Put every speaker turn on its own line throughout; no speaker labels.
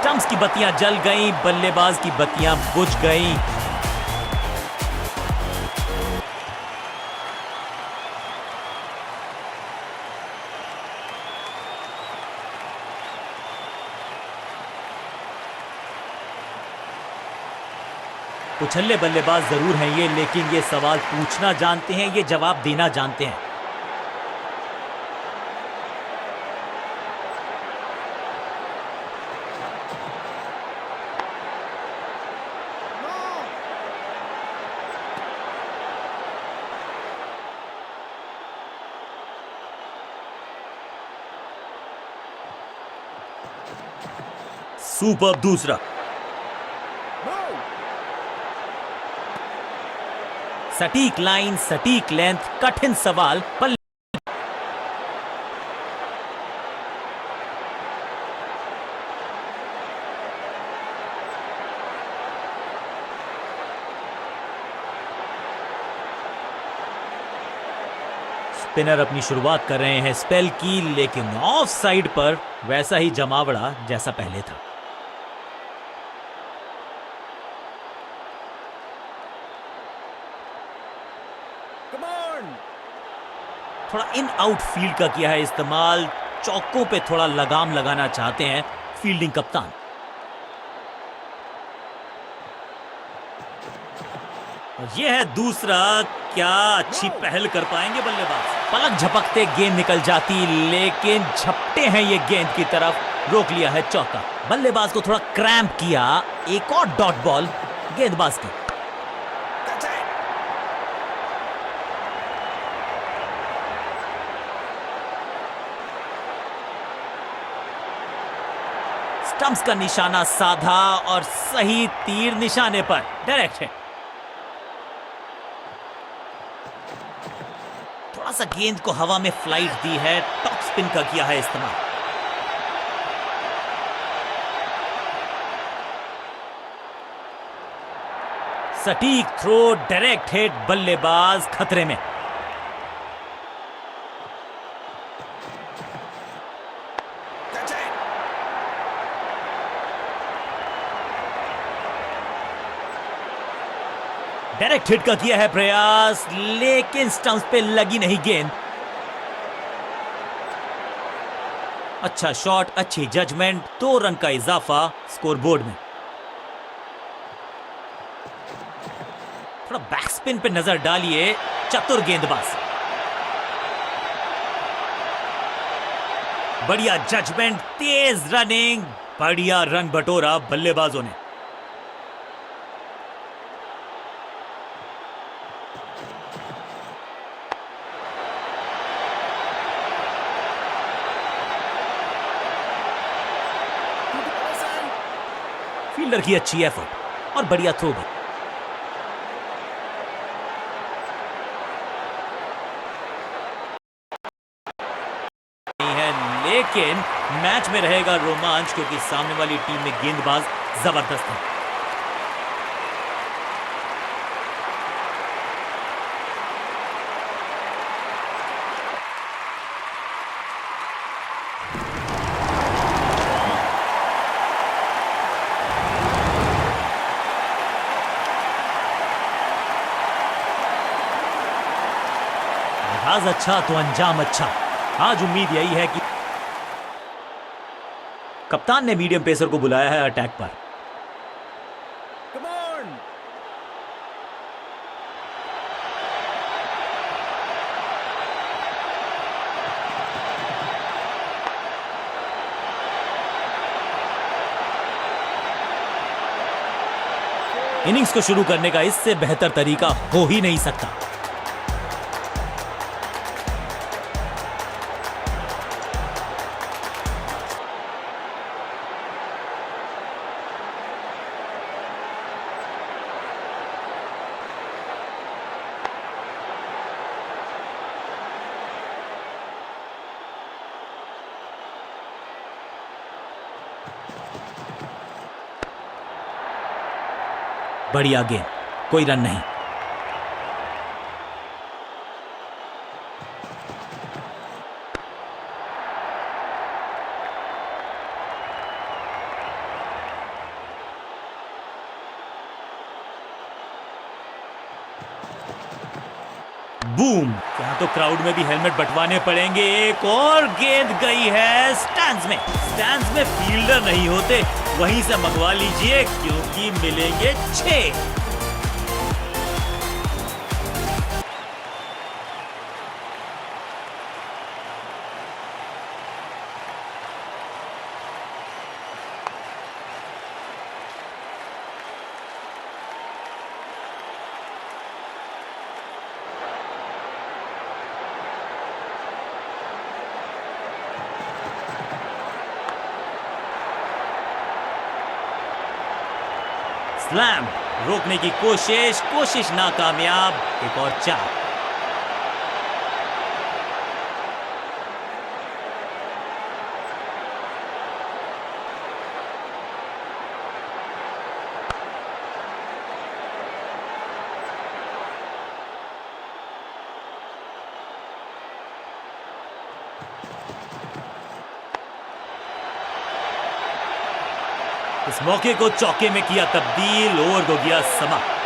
Stumps की बत्तियां जल गईं, बल्लेबाज की बत्तियां बुझ गईं। उछल्ले बल्लेबाज जरूर हैं ये, लेकिन ये सवाल पूछना जानते हैं, ये जवाब देना जानते हैं। सुपर दूसरा। सटीक लाइन, सटीक लेंथ, कठिन सवाल। स्पिनर अपनी शुरुआत कर रहे हैं स्पेल की, लेकिन ऑफ साइड पर वैसा ही जमावड़ा जैसा पहले था। थोड़ा इन आउट फील्ड का किया है इस्तेमाल, चौकों पे थोड़ा लगाम लगाना चाहते हैं फील्डिंग कप्तान। यह है दूसरा। क्या अच्छी पहल कर पाएंगे बल्लेबाज। पलक झपकते गेंद निकल जाती, लेकिन झपटे हैं ये गेंद की तरफ, रोक लिया है चौका। बल्लेबाज को थोड़ा क्रैम्प किया, एक और डॉट बॉल गेंदबाज की। स्टंप्स का निशाना साधा और सही तीर निशाने पर, डायरेक्ट है। थोड़ा सा गेंद को हवा में फ्लाइट दी है, टॉप स्पिन का किया है इस्तेमाल। सटीक थ्रो, डायरेक्ट हिट, बल्लेबाज खतरे में। डायरेक्ट हिट का किया है प्रयास, लेकिन स्टंप्स पे लगी नहीं गेंद। अच्छा शॉट, अच्छी जजमेंट, 2 रन का इजाफा स्कोरबोर्ड में। थोड़ा बैकस्पिन पे नजर डालिए, चतुर गेंदबाज। बढ़िया जजमेंट, तेज रनिंग, बढ़िया रन बटोरा बल्लेबाजों ने। फील्डर की अच्छी एफर्ट और बढ़िया थ्रो भी। लेकिन मैच में रहेगा रोमांच, क्योंकि सामने वाली टीम में गेंदबाज जबरदस्त है। आगाज अच्छा तो अंजाम अच्छा। आज उम्मीद यही है कि कप्तान ने मीडियम पेसर को बुलाया है अटैक पर। इनिंग्स को शुरू करने का इससे बेहतर तरीका हो ही नहीं सकता। बढ़िया गेंद, कोई रन नहीं। बूम, यहाँ तो क्राउड में भी हेलमेट बंटवाने पड़ेंगे। एक और गेंद गई है स्टैंड्स में। स्टैंड्स में फील्डर नहीं होते, वहीं से मंगवा लीजिए क्योंकि मिलेंगे 6। स्लैम, रोकने की कोशिश नाकामयाब। एक और 4। इस मौके को चौके में किया तब्दील, ओवर को गया समाप्त।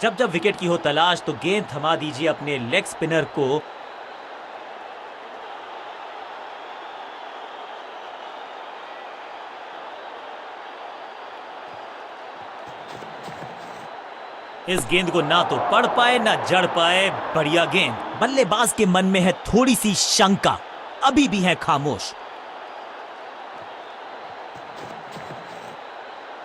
जब जब विकेट की हो तलाश तो गेंद थमा दीजिए अपने लेग स्पिनर को। इस गेंद को ना तो पढ़ पाए ना जड़ पाए। बढ़िया गेंद। बल्लेबाज के मन में है थोड़ी सी शंका, अभी भी है खामोश।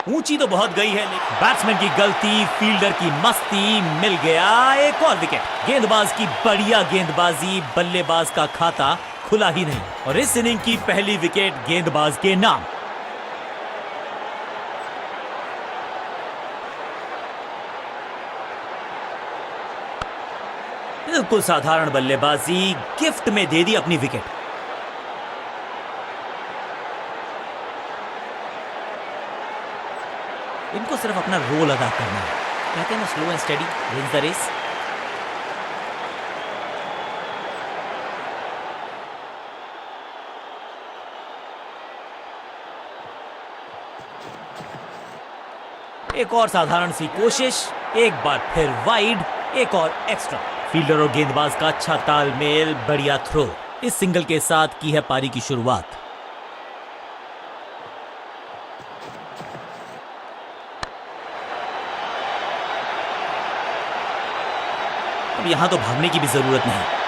ऊंची तो बहुत गई है, लेकिन बैट्समैन की गलती, फील्डर की मस्ती, मिल गया एक और विकेट। गेंदबाज की बढ़िया गेंदबाजी, बल्लेबाज का खाता खुला ही नहीं और इस इनिंग की पहली विकेट गेंदबाज के नाम। बिल्कुल साधारण बल्लेबाजी, गिफ्ट में दे दी अपनी विकेट। इनको सिर्फ अपना रोल अदा करना है। कहते हैं ना, slow and steady wins the race. एक और साधारण सी कोशिश, एक बार फिर वाइड, एक और एक्स्ट्रा। फील्डर और गेंदबाज का अच्छा तालमेल, बढ़िया थ्रो। इस सिंगल के साथ की है पारी की शुरुआत। अब यहां तो भागने की भी जरूरत नहीं।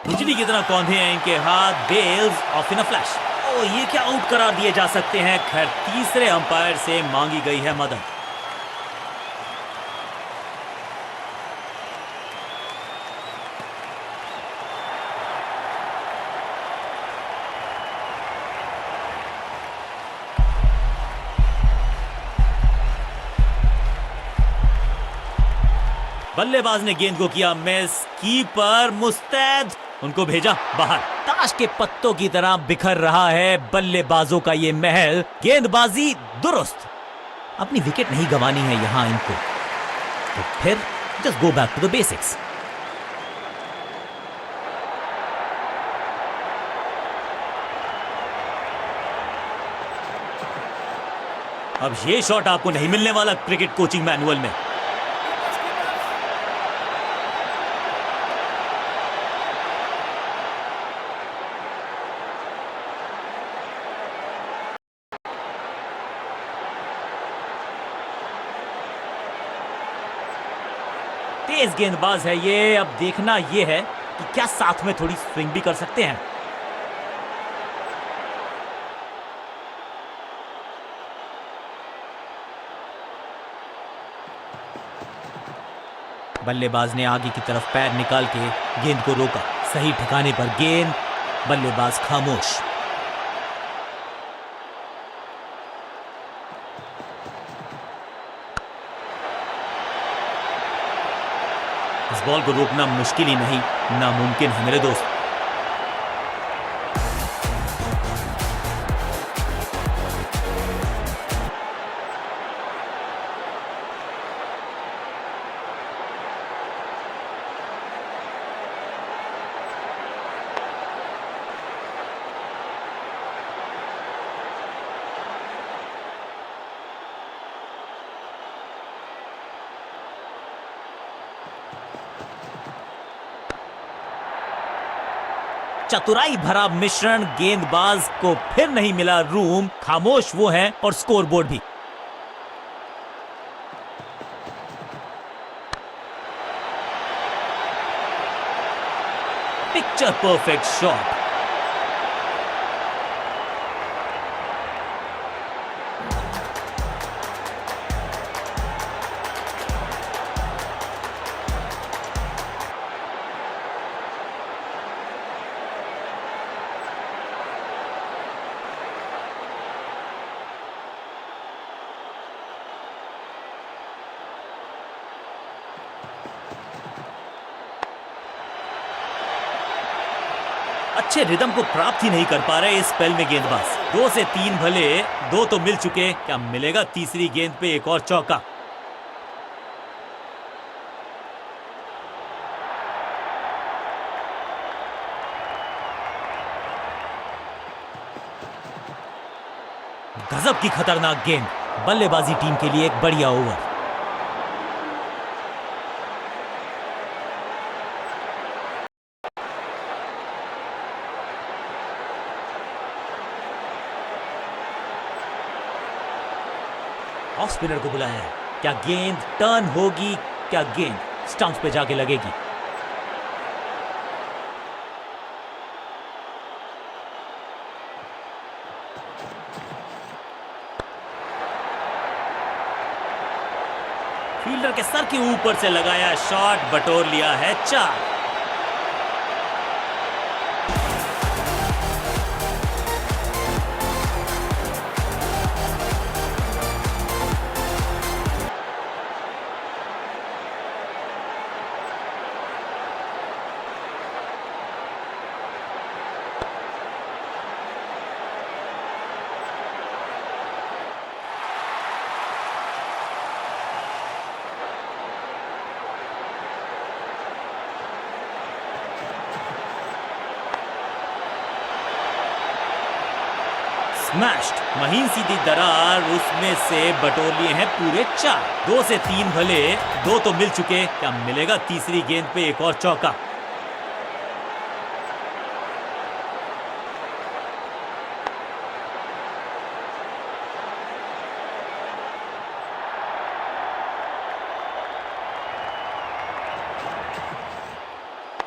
बिजली की तरह कौंधे हैं इनके हाथ। Bells of in a flash. ओ, ये क्या आउट करार दिए जा सकते हैं। खैर, तीसरे अंपायर से मांगी गई है मदद। बल्लेबाज ने गेंद को किया मिस। कीपर मुस्तैद, उनको भेजा बाहर। ताश के पत्तों की तरह बिखर रहा है बल्लेबाजों का ये महल। गेंदबाजी दुरुस्त। अपनी विकेट नहीं गंवानी है यहां इनको, तो फिर just go back to the basics. अब ये शॉट आपको नहीं मिलने वाला क्रिकेट कोचिंग मैनुअल में। तेज गेंदबाज है ये। अब देखना ये है कि क्या साथ में थोड़ी स्विंग भी कर सकते हैं। बल्लेबाज ने आगे की तरफ पैर निकाल के गेंद को रोका। सही ठिकाने पर गेंद, बल्लेबाज खामोश। इस बॉल को रोकना मुश्किल ही नहीं, नामुमकिन है मेरे दोस्त। चतुराई भरा मिश्रण, गेंदबाज को फिर नहीं मिला रूम, खामोश वो है और स्कोरबोर्ड भी। Picture perfect shot. अच्छे रिदम को प्राप्त ही नहीं कर पा रहे इस स्पेल में गेंदबाज। 2 से 3 भले, 2 तो मिल चुके, क्या मिलेगा तीसरी गेंद पे एक और चौका? गजब की खतरनाक गेंद, बल्लेबाजी टीम के लिए एक बढ़िया ओवर। ऑफ स्पिनर को बुलाया है, क्या गेंद टर्न होगी? क्या गेंद स्टंप्स पे जाके लगेगी? फील्डर के सर के ऊपर से लगाया शॉट, बटोर लिया है 4। स्मैश्ड, महीन सीधी दरार, उसमें से बटोर लिए हैं पूरे 4। 2 से 3 भले, 2 तो मिल चुके, क्या मिलेगा तीसरी गेंद पे एक और चौका?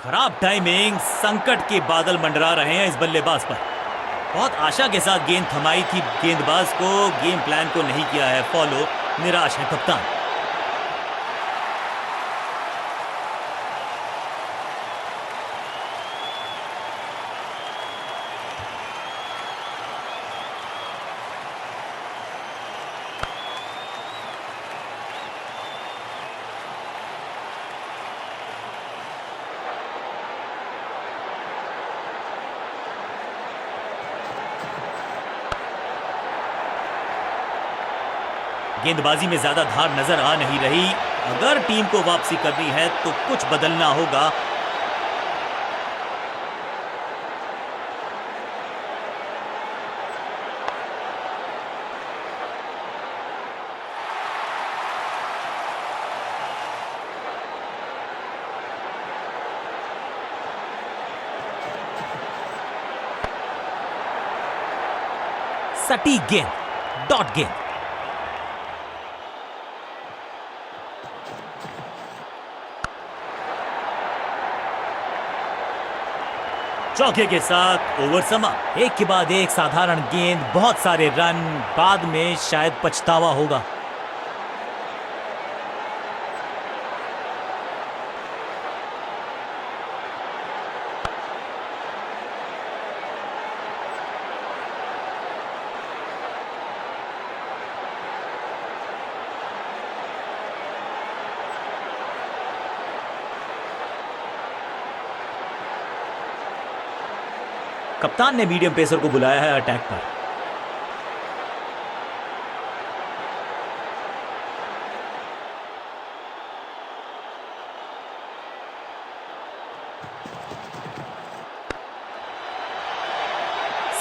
खराब टाइमिंग, संकट के बादल मंडरा रहे हैं इस बल्लेबाज पर। बहुत आशा के साथ गेंद थमाई थी गेंदबाज को, गेम प्लान को नहीं किया है फॉलो, निराश है कप्तान। गेंदबाजी में ज्यादा धार नजर आ नहीं रही। अगर टीम को वापसी करनी है तो कुछ बदलना होगा। सटीक गेंद, डॉट गेंद। चौके के साथ ओवर समाप्त। एक के बाद एक साधारण गेंद, बहुत सारे रन, बाद में शायद पछतावा होगा। कप्तान ने मीडियम पेसर को बुलाया है अटैक पर।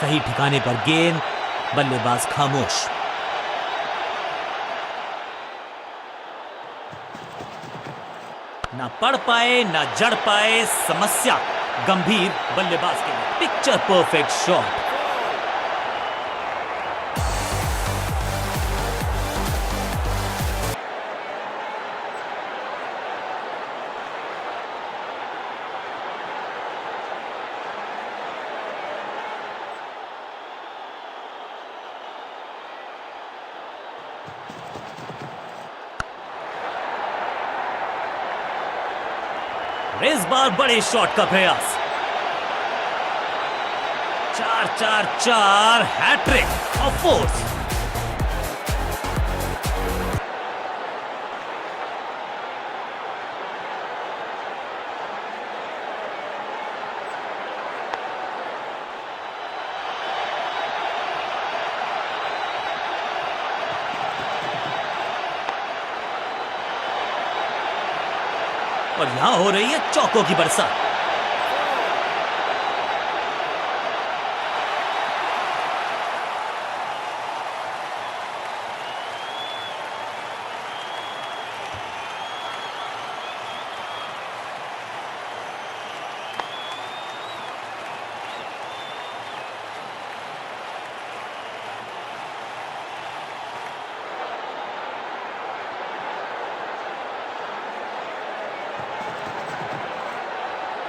सही ठिकाने पर गेंद, बल्लेबाज खामोश। ना पढ़ पाए ना जड़ पाए, समस्या गंभीर बल्लेबाज के लिए। Picture perfect shot. इस बार बड़े शॉट का प्रयास। 4-4-4 हैट्रिक ऑफ फोर्स। और यहां हो रही है चौकों की बरसात।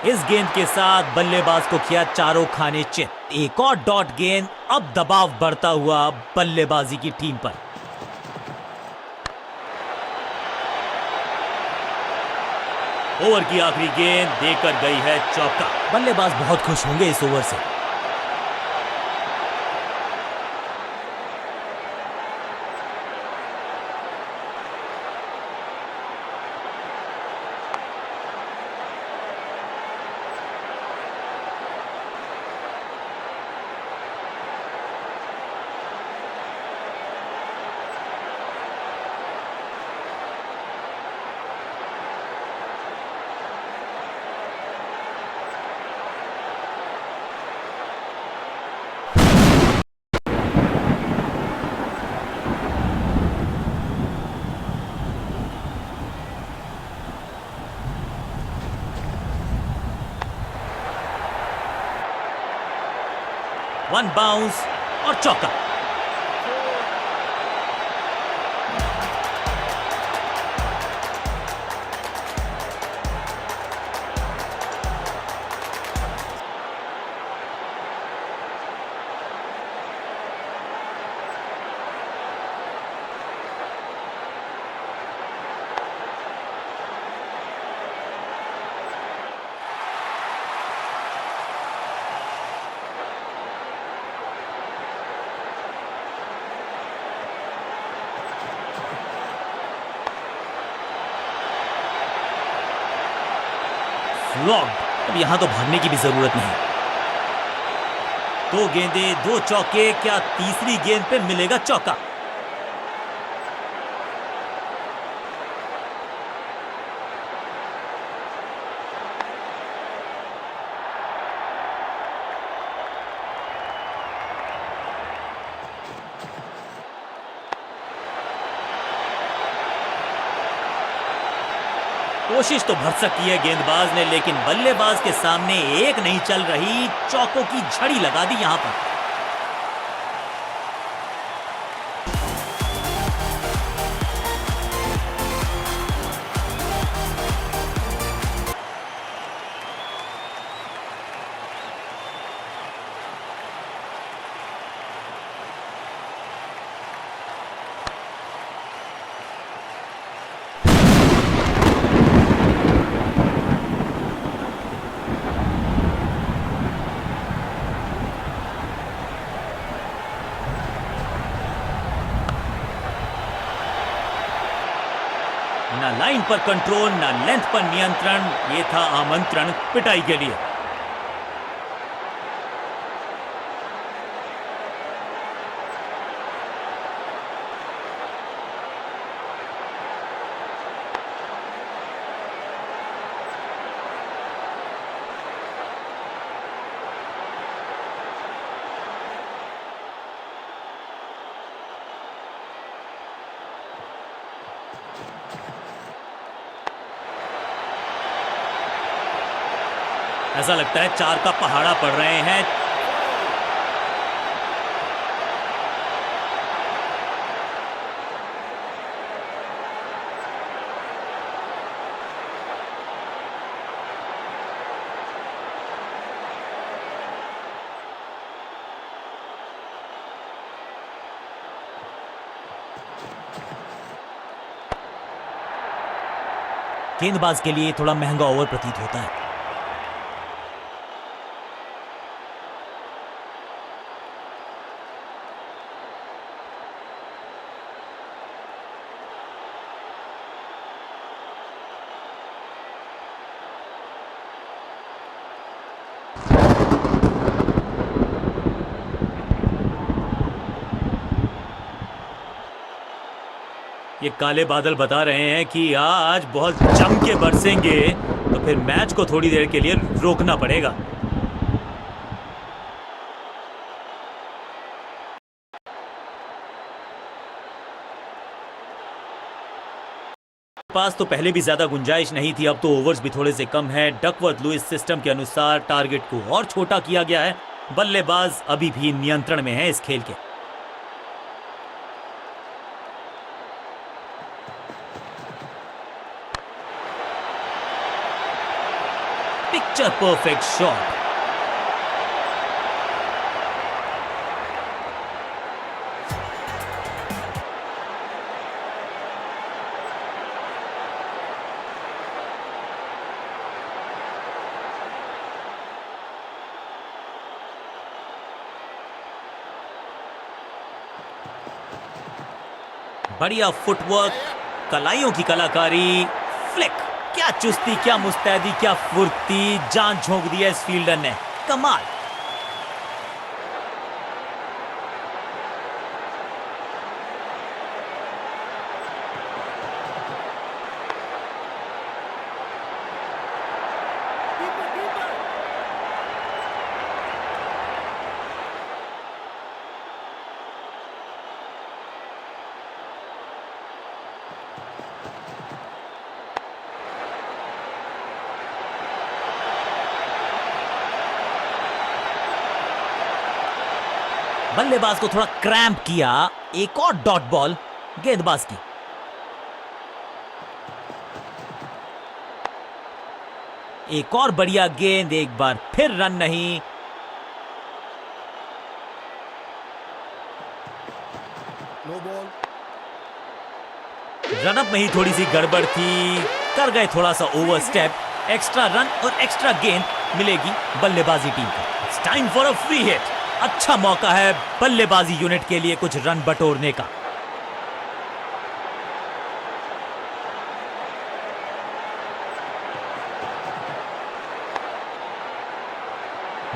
इस गेंद के साथ बल्लेबाज को किया चारों खाने चित। एक और डॉट गेंद, अब दबाव बढ़ता हुआ बल्लेबाजी की टीम पर। ओवर की आखिरी गेंद देकर गई है चौका। बल्लेबाज बहुत खुश होंगे इस ओवर से। वन बाउंस और चौका। फ्लॉग्ड। अब यहां तो भागने की भी जरूरत नहीं। दो गेंदें, दो चौके, क्या तीसरी गेंद पे मिलेगा चौका? कोशिश तो भरसक की है गेंदबाज ने, लेकिन बल्लेबाज के सामने एक नहीं चल रही। चौकों की झड़ी लगा दी यहां पर। ना लाइन पर कंट्रोल, ना लेंथ पर नियंत्रण। ये था आमंत्रण पिटाई के लिए। ऐसा लगता है 4 का पहाड़ा पड़ रहे हैं। गेंदबाज के लिए थोड़ा महंगा ओवर प्रतीत होता है। ये काले बादल बता रहे हैं कि आज बहुत जम के बरसेंगे, तो फिर मैच को थोड़ी देर के लिए रोकना पड़ेगा। पास तो पहले भी ज्यादा गुंजाइश नहीं थी, अब तो ओवर्स भी थोड़े से कम है। डकवर्थ लुइस सिस्टम के अनुसार टारगेट को और छोटा किया गया है। बल्लेबाज अभी भी नियंत्रण में है इस खेल के। Picture perfect shot. बढ़िया फुटवर्क, कलाइयों की कलाकारी, फ्लिक। क्या चुस्ती, क्या मुस्तैदी, क्या फुर्ती, जान झोंक दिया इस फील्डर ने। कमाल। बल्लेबाज को थोड़ा क्रैम्प किया। एक और डॉट बॉल गेंदबाज की। एक और बढ़िया गेंद, एक बार फिर रन नहीं। रनअप में ही थोड़ी सी गड़बड़ थी, कर गए थोड़ा सा ओवर स्टेप। एक्स्ट्रा रन और एक्स्ट्रा गेंद मिलेगी बल्लेबाजी टीम को। It's time for a free hit. अच्छा मौका है बल्लेबाजी यूनिट के लिए कुछ रन बटोरने का।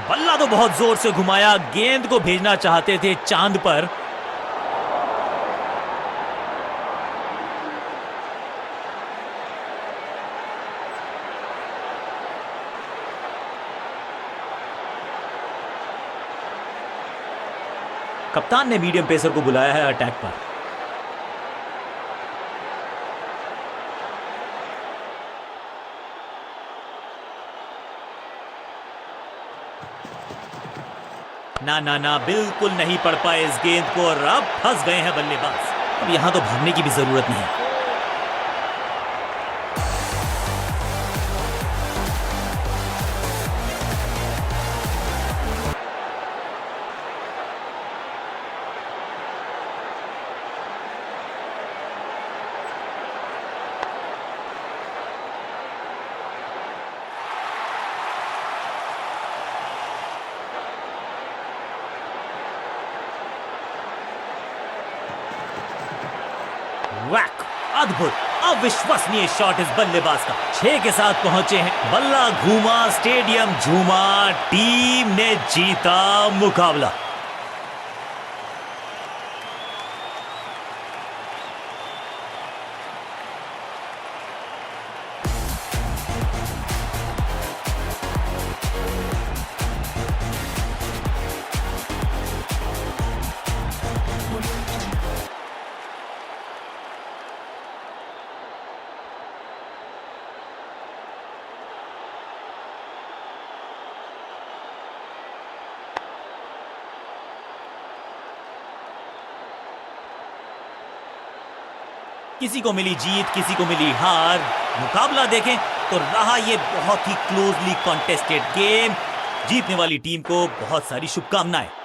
बल्ला तो बहुत जोर से घुमाया, गेंद को भेजना चाहते थे चांद पर। कप्तान ने मीडियम पेसर को बुलाया है अटैक पर। ना ना ना, बिल्कुल नहीं पड़ पाए इस गेंद को और अब फंस गए हैं बल्लेबाज। अब यहां तो भागने की भी जरूरत नहीं। वैक, अद्भुत, अविश्वसनीय शॉट इस बल्लेबाज का। 6 के साथ पहुंचे हैं। बल्ला घूमा, स्टेडियम झूमा, टीम ने जीता मुकाबला। किसी को मिली जीत, किसी को मिली हार। मुकाबला देखें तो रहा ये बहुत ही क्लोजली कॉन्टेस्टेड गेम। जीतने वाली टीम को बहुत सारी शुभकामनाएं।